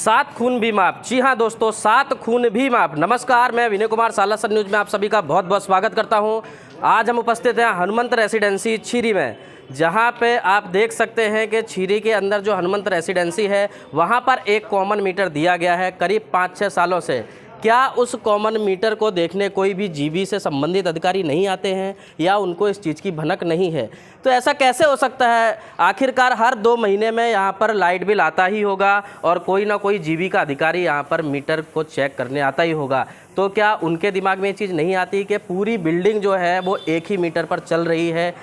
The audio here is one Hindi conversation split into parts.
सात खून भी माफ। जी हाँ दोस्तों, सात खून भी माफ। नमस्कार, मैं विनय कुमार सालासर न्यूज़ में आप सभी का बहुत बहुत स्वागत करता हूँ। आज हम उपस्थित हैं हनुमंत रेसिडेंसी छीरी में, जहाँ पे आप देख सकते हैं कि छीरी के अंदर जो हनुमंत रेसिडेंसी है वहाँ पर एक कॉमन मीटर दिया गया है करीब 5-6 सालों से। क्या उस कॉमन मीटर को देखने कोई भी जीबी से संबंधित अधिकारी नहीं आते हैं या उनको इस चीज़ की भनक नहीं है? तो ऐसा कैसे हो सकता है? आखिरकार हर 2 महीने में यहाँ पर लाइट बिल आता ही होगा और कोई ना कोई जीबी का अधिकारी यहाँ पर मीटर को चेक करने आता ही होगा। तो क्या उनके दिमाग में ये चीज़ नहीं आती कि पूरी बिल्डिंग जो है वो एक ही मीटर पर चल रही है,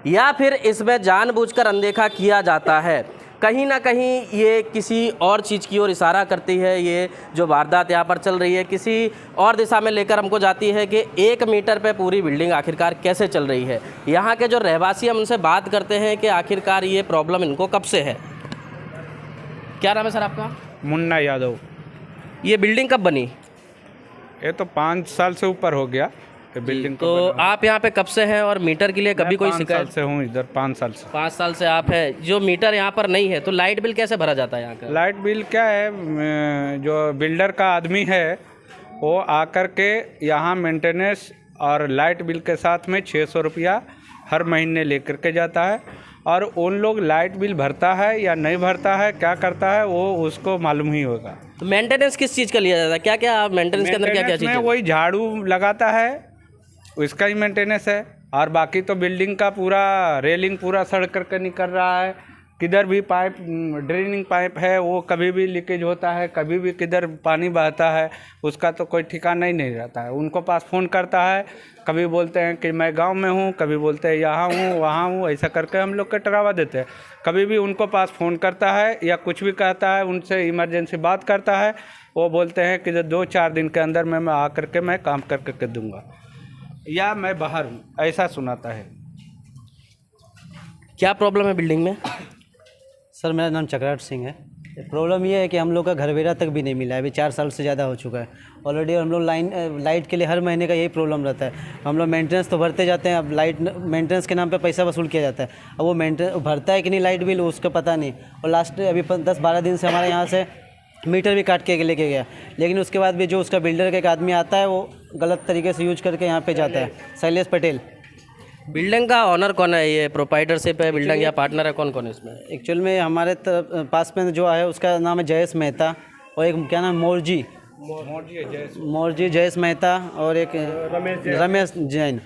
या फिर इसमें जानबूझकर अनदेखा किया जाता है? कहीं ना कहीं ये किसी और चीज़ की ओर इशारा करती है। ये जो वारदात यहाँ पर चल रही है किसी और दिशा में लेकर हमको जाती है कि 1 मीटर पे पूरी बिल्डिंग आखिरकार कैसे चल रही है। यहाँ के जो रहवासी, हम उनसे बात करते हैं कि आखिरकार ये प्रॉब्लम इनको कब से है। क्या नाम है सर आपका? मुन्ना यादव। ये बिल्डिंग कब बनी? ये तो 5 साल से ऊपर हो गया ये बिल्डिंग को। तो आप यहाँ पे कब से हैं और मीटर के लिए कभी कोई 5 शिकायत? साल से हूँ इधर, 5 साल से। 5 साल से आप है। जो मीटर यहाँ पर नहीं है तो लाइट बिल कैसे भरा जाता है यहाँ का? लाइट बिल क्या है, जो बिल्डर का आदमी है वो आकर के यहाँ मेंटेनेंस और लाइट बिल के साथ में 600 रुपया हर महीने लेकर के जाता है, और उन लोग लाइट बिल भरता है या नहीं भरता है, क्या करता है, वो उसको मालूम ही होगा। तो मेंटेनेंस किस चीज़ का लिया जाता है? क्या क्या मेंटेनेंस के अंदर क्या क्या चीज़ है? वही झाड़ू लगाता है, उसका ही मेंटेनेंस है। और बाकी तो बिल्डिंग का पूरा रेलिंग पूरा सड़ करके निकल रहा है। किधर भी पाइप, ड्रेनिंग पाइप है, वो कभी भी लीकेज होता है, कभी भी किधर पानी बहता है, उसका तो कोई ठिकाना ही नहीं रहता है। उनको पास फ़ोन करता है, कभी बोलते हैं कि मैं गांव में हूँ, कभी बोलते हैं यहाँ हूँ वहाँ हूँ, ऐसा करके हम लोग का डरावा देते हैं। कभी भी उनको पास फ़ोन करता है या कुछ भी कहता है, उनसे इमरजेंसी बात करता है, वो बोलते हैं कि 2-4 दिन के अंदर मैं आ करके मैं काम करके दूँगा, या मैं बाहर हूँ, ऐसा सुनाता है। क्या प्रॉब्लम है बिल्डिंग में? सर मेरा नाम चक्राट सिंह है। प्रॉब्लम ये है कि हम लोग का घर वेरा तक भी नहीं मिला है। अभी 4 साल से ज़्यादा हो चुका है ऑलरेडी। हम लोग लाइट के लिए हर महीने का यही प्रॉब्लम रहता है। हम लोग मेंटेनेंस तो भरते जाते हैं, अब लाइट मेंटेनेंस के नाम पे पैसा वसूल किया जाता है। अब वो मेंटेनेंस भरता है कि नहीं लाइट बिल, उसका पता नहीं। और लास्ट अभी 10-12 दिन से हमारे यहाँ से मीटर भी काट के लेके गया, लेकिन उसके बाद भी जो उसका बिल्डर का एक आदमी आता है वो गलत तरीके से यूज करके यहाँ पे जाता है। शैलेश पटेल। बिल्डिंग का ऑनर कौन है? ये प्रोप्राइटरशिप है बिल्डिंग या पार्टनर है? कौन कौन है इसमें? एक्चुअल में हमारे पास में जो है उसका नाम है जयेश मेहता, और एक क्या नाम मौर्जी जयेश मेहता, और एक रमेश जैन।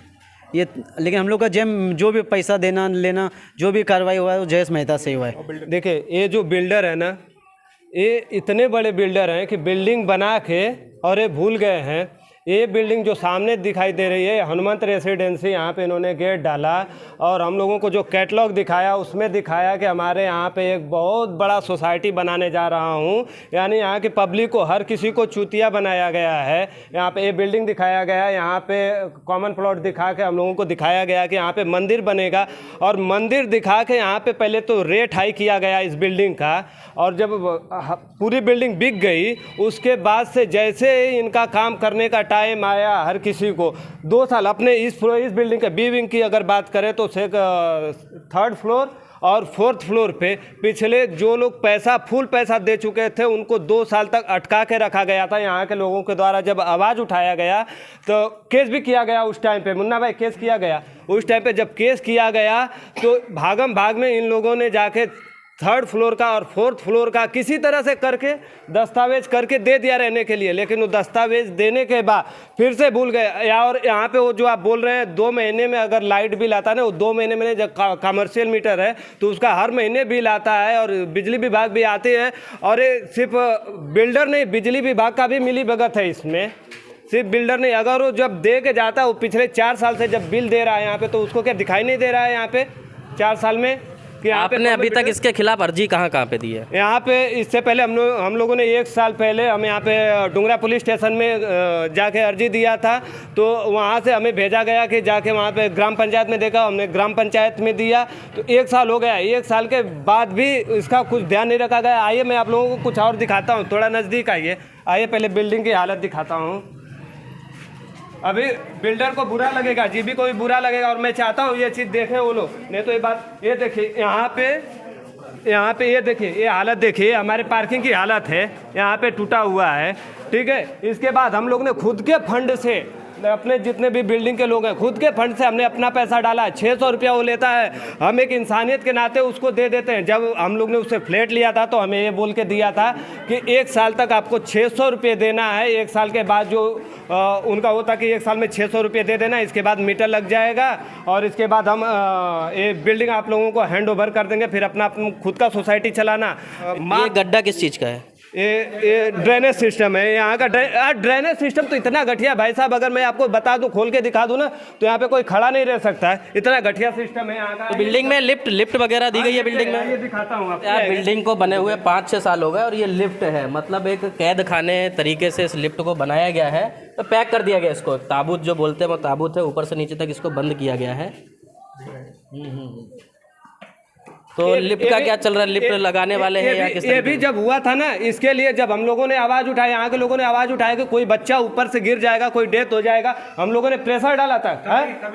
ये लेकिन हम लोग का जो भी पैसा देना लेना जो भी कार्रवाई हुआ है वो जयेश मेहता से हुआ है। देखिए, ये जो बिल्डर है ना, ये इतने बड़े बिल्डर हैं कि बिल्डिंग बना के और ये भूल गए हैं। ये बिल्डिंग जो सामने दिखाई दे रही है हनुमंत रेसिडेंसी, यहाँ पे इन्होंने गेट डाला और हम लोगों को जो कैटलॉग दिखाया उसमें दिखाया कि हमारे यहाँ पे एक बहुत बड़ा सोसाइटी बनाने जा रहा हूँ, यानी यहाँ की पब्लिक को, हर किसी को चूतिया बनाया गया है। यहाँ पे ये बिल्डिंग दिखाया गया, यहाँ पे कॉमन प्लॉट दिखा के हम लोगों को दिखाया गया कि यहाँ पे मंदिर बनेगा, और मंदिर दिखा के यहाँ पे पहले तो रेट हाई किया गया इस बिल्डिंग का, और जब पूरी बिल्डिंग बिक गई उसके बाद से जैसे ही इनका काम करने का टाइम आया, हर किसी को 2 साल अपने इस बिल्डिंग के बी विंग की अगर बात करें तो 3rd फ्लोर और 4th फ्लोर पे पिछले जो लोग फुल पैसा दे चुके थे उनको 2 साल तक अटका के रखा गया था। यहाँ के लोगों के द्वारा जब आवाज़ उठाया गया तो केस भी किया गया उस टाइम पे। मुन्ना भाई, केस किया गया उस टाइम पे। जब केस किया गया तो भागम भाग में इन लोगों ने जाके 3rd फ्लोर का और 4th फ्लोर का किसी तरह से करके दस्तावेज करके दे दिया रहने के लिए, लेकिन वो दस्तावेज देने के बाद फिर से भूल गए। और यहाँ पे वो जो आप बोल रहे हैं 2 महीने में अगर लाइट बिल आता है ना, वो 2 महीने में जब कमर्शियल मीटर है तो उसका हर महीने बिल आता है, और बिजली विभाग भी आती है। और ये सिर्फ बिल्डर नहीं, बिजली विभाग का भी मिली भगत है इसमें। सिर्फ बिल्डर नहीं, अगर वो जब दे के जाता है, वो पिछले 4 साल से जब बिल दे रहा है यहाँ पे, तो उसको क्या दिखाई नहीं दे रहा है यहाँ पे 4 साल में कि आपने अभी तक इसके खिलाफ अर्जी कहाँ पे दी है? यहाँ पे इससे पहले हम लोगों ने 1 साल पहले हम यहाँ पे डुंगरा पुलिस स्टेशन में जाके अर्जी दिया था, तो वहाँ से हमें भेजा गया कि जाके वहाँ पे ग्राम पंचायत में देखा। हमने ग्राम पंचायत में दिया तो 1 साल हो गया। 1 साल के बाद भी इसका कुछ ध्यान नहीं रखा गया। आइए मैं आप लोगों को कुछ और दिखाता हूँ, थोड़ा नज़दीक आइए। पहले बिल्डिंग की हालत दिखाता हूँ। अभी बिल्डर को बुरा लगेगा, जीबी को भी बुरा लगेगा, और मैं चाहता हूँ ये चीज़ देखें वो लोग, नहीं तो ये बात। ये देखिए यहाँ पे यहाँ पे ये देखिए, ये हालत देखिए, हमारे पार्किंग की हालत है, यहाँ पे टूटा हुआ है, ठीक है। इसके बाद हम लोग ने खुद के फंड से, अपने जितने भी बिल्डिंग के लोग हैं, खुद के फंड से हमने अपना पैसा डाला है। 600 रुपया वो लेता है, हम एक इंसानियत के नाते उसको दे देते हैं। जब हम लोग ने उससे फ्लैट लिया था तो हमें ये बोल के दिया था कि 1 साल तक आपको 600 रुपये देना है, 1 साल के बाद जो उनका होता कि 1 साल में 600 रुपये दे देना, इसके बाद मीटर लग जाएगा और इसके बाद हम ये बिल्डिंग आप लोगों को हैंड ओवर कर देंगे, फिर अपना खुद का सोसाइटी चलाना। ये गड्ढा किस चीज़ का है? ये ड्रेनेज सिस्टम है यहाँ का। ड्रेनेज सिस्टम तो इतना घटिया भाई साहब, अगर मैं आपको बता दूं, खोल के दिखा दूं ना, तो यहाँ पे कोई खड़ा नहीं रह सकता है, इतना घटिया सिस्टम है यहाँ का। तो बिल्डिंग में लिफ्ट वगैरह दी गई है बिल्डिंग में? ये दिखाता हूँ आपको। यार बिल्डिंग को बने हुए 5-6 साल हो गए और ये लिफ्ट है, मतलब एक कैद खाने तरीके से इस लिफ्ट को बनाया गया है। तो पैक कर दिया गया इसको, ताबूत जो बोलते हैं वो ताबूत है, ऊपर से नीचे तक इसको बंद किया गया है। तो लिफ्ट का क्या चल रहा है? लिफ्ट लगाने वाले हैं या किस ये भी जब हुआ था ना, इसके लिए जब हम लोगों ने आवाज़ उठाई, यहाँ के लोगों ने आवाज़ उठाई कि कोई बच्चा ऊपर से गिर जाएगा, कोई डेथ हो जाएगा, हम लोगों ने प्रेशर डाला था।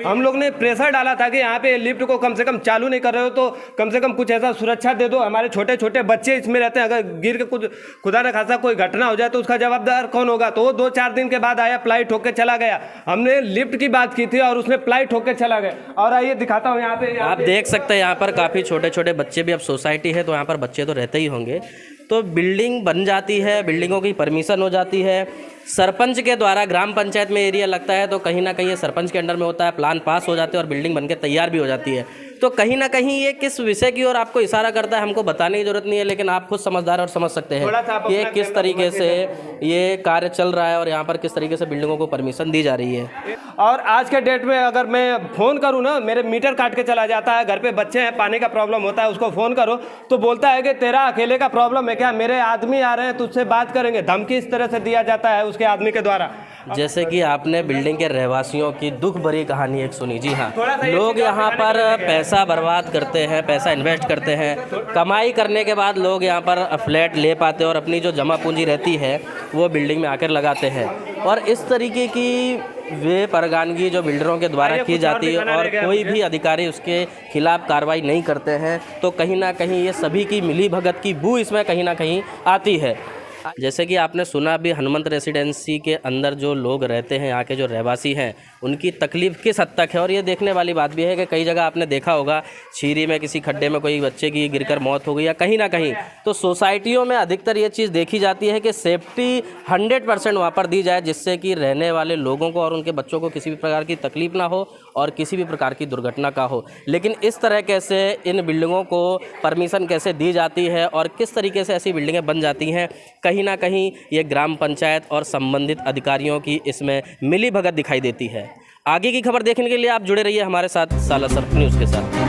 हम लोग ने प्रेशर डाला था कि यहाँ पे लिफ्ट को कम से कम चालू नहीं कर रहे हो तो कम से कम कुछ ऐसा सुरक्षा दे दो। हमारे छोटे छोटे बच्चे इसमें रहते हैं, अगर गिर के कुछ खुदा न खासा कोई घटना हो जाए तो उसका जवाबदार कौन होगा? तो वो 2-4 दिन के बाद आया, प्लाई ठोक के चला गया। हमने लिफ्ट की बात की थी और उसने प्लाई ठोक के चला गया। और आइए दिखाता हूँ यहाँ पे, आप देख सकते हैं यहाँ पर काफ़ी छोटे छोटे बच्चे भी, अब सोसाइटी है तो यहाँ पर बच्चे तो रहते ही होंगे। तो बिल्डिंग बन जाती है, बिल्डिंगों की परमिशन हो जाती है, सरपंच के द्वारा ग्राम पंचायत में एरिया लगता है तो कहीं ना कहीं ये सरपंच के अंडर में होता है, प्लान पास हो जाते हैं और बिल्डिंग बनके तैयार भी हो जाती है। तो कहीं ना कहीं ये किस विषय की ओर आपको इशारा करता है हमको बताने की जरूरत नहीं है, लेकिन आप खुद समझदार और समझ सकते हैं कि किस तरीके से ये कार्य चल रहा है और यहाँ पर किस तरीके से बिल्डिंगों को परमिशन दी जा रही है। और आज के डेट में अगर मैं फ़ोन करूँ ना, मेरे मीटर काट के चला जाता है, घर पे बच्चे हैं, पानी का प्रॉब्लम होता है, उसको फ़ोन करो तो बोलता है कि तेरा अकेले का प्रॉब्लम है क्या, मेरे आदमी आ रहे हैं तुझसे बात करेंगे। धमकी इस तरह से दिया जाता है उसके आदमी के द्वारा। जैसे कि आपने बिल्डिंग के रहवासियों की दुख भरी कहानी एक सुनी। जी हाँ, लोग यहाँ पर पैसा बर्बाद करते हैं, पैसा इन्वेस्ट करते हैं, कमाई करने के बाद लोग यहाँ पर फ्लैट ले पाते हैं और अपनी जो जमा पूंजी रहती है वो बिल्डिंग में आकर लगाते हैं। और इस तरीके की वे परगानगी जो बिल्डरों के द्वारा की जाती है और कोई भी अधिकारी उसके खिलाफ कार्रवाई नहीं करते हैं, तो कहीं ना कहीं ये सभी की मिली भगत की बू इसमें कहीं ना कहीं आती है। जैसे कि आपने सुना भी, हनुमंत रेसिडेंसी के अंदर जो लोग रहते हैं, यहाँ के जो रहवासी हैं, उनकी तकलीफ़ किस हद तक है। और ये देखने वाली बात भी है कि कई जगह आपने देखा होगा, छीरी में किसी खड्डे में कोई बच्चे की गिरकर मौत हो गई या कहीं ना कहीं, तो सोसाइटियों में अधिकतर ये चीज़ देखी जाती है कि सेफ्टी 100% वहाँ पर दी जाए, जिससे कि रहने वाले लोगों को और उनके बच्चों को किसी भी प्रकार की तकलीफ़ ना हो और किसी भी प्रकार की दुर्घटना का हो। लेकिन इस तरह कैसे इन बिल्डिंगों को परमिशन कैसे दी जाती है और किस तरीके से ऐसी बिल्डिंगें बन जाती हैं, कहीं ना कहीं ये ग्राम पंचायत और संबंधित अधिकारियों की इसमें मिली भगत दिखाई देती है। आगे की खबर देखने के लिए आप जुड़े रहिए हमारे साथ सालासर न्यूज़ के साथ।